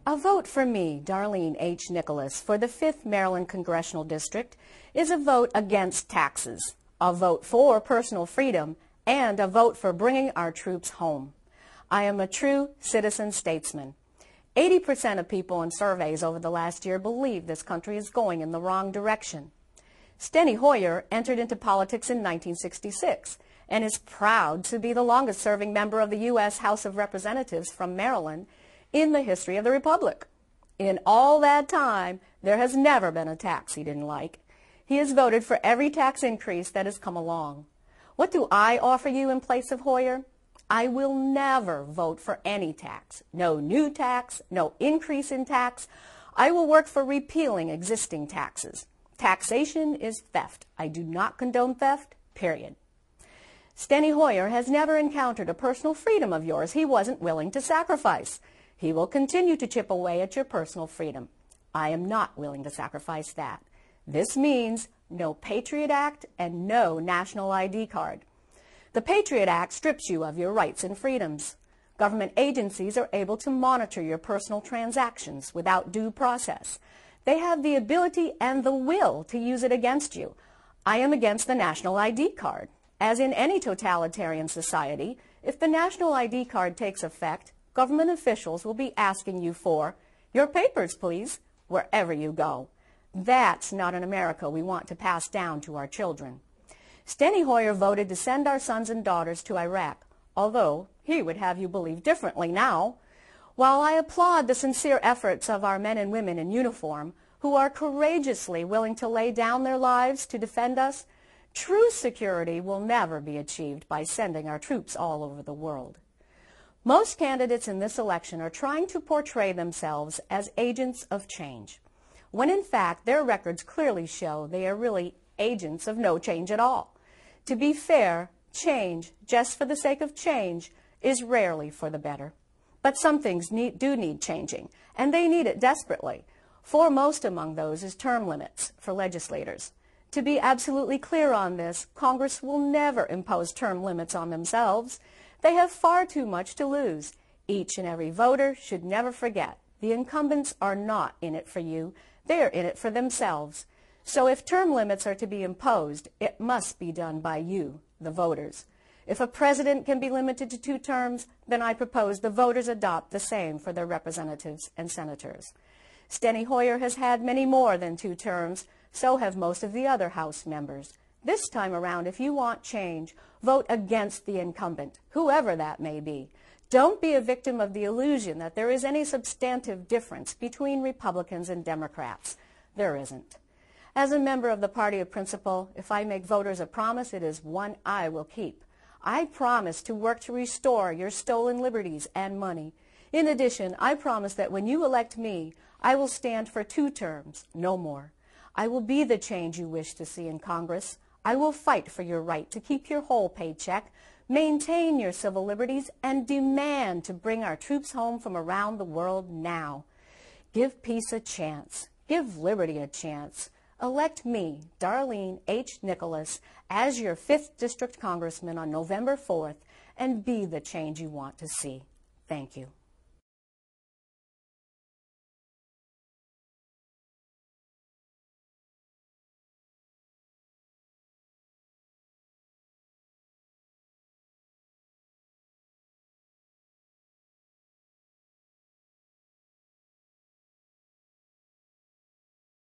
A vote for me, Darlene H. Nicholas, for the 5th Maryland Congressional District is a vote against taxes, a vote for personal freedom, and a vote for bringing our troops home. I am a true citizen statesman. 80% of people in surveys over the last year believe this country is going in the wrong direction. Steny Hoyer entered into politics in 1966 and is proud to be the longest-serving member of the U.S. House of Representatives from Maryland in the history of the Republic. In all that time, there has never been a tax he didn't like. He has voted for every tax increase that has come along. What do I offer you in place of Hoyer? I will never vote for any tax. No new tax, no increase in tax. I will work for repealing existing taxes. Taxation is theft. I do not condone theft, period. Steny Hoyer has never encountered a personal freedom of yours he wasn't willing to sacrifice. He will continue to chip away at your personal freedom. I am not willing to sacrifice that. This means no Patriot Act and no national ID card. The Patriot Act strips you of your rights and freedoms. Government agencies are able to monitor your personal transactions without due process. They have the ability and the will to use it against you. I am against the national ID card. As in any totalitarian society, if the national ID card takes effect, government officials will be asking you for your papers, please, wherever you go. That's not an America we want to pass down to our children. Steny Hoyer voted to send our sons and daughters to Iraq, although he would have you believe differently now. While I applaud the sincere efforts of our men and women in uniform who are courageously willing to lay down their lives to defend us, true security will never be achieved by sending our troops all over the world. Most candidates in this election are trying to portray themselves as agents of change, when in fact their records clearly show they are really agents of no change at all. To be fair, change, just for the sake of change, is rarely for the better. But some things do need changing, and they need it desperately. Foremost among those is term limits for legislators. To be absolutely clear on this, Congress will never impose term limits on themselves. They have far too much to lose. Each and every voter should never forget the incumbents are not in it for you. They are in it for themselves. So if term limits are to be imposed, it must be done by you, the voters. If a president can be limited to 2 terms, then I propose the voters adopt the same for their representatives and senators. Steny Hoyer has had many more than 2 terms, so have most of the other House members. This time around, if you want change, vote against the incumbent, whoever that may be. Don't be a victim of the illusion that there is any substantive difference between Republicans and Democrats. There isn't. As a member of the party of principle, if I make voters a promise, it is one I will keep. I promise to work to restore your stolen liberties and money. In addition, I promise that when you elect me, I will stand for 2 terms, no more. I will be the change you wish to see in Congress. I will fight for your right to keep your whole paycheck, maintain your civil liberties, and demand to bring our troops home from around the world now. Give peace a chance. Give liberty a chance. Elect me, Darlene H. Nicholas, as your 5th District Congressman on November 4th, and be the change you want to see. Thank you.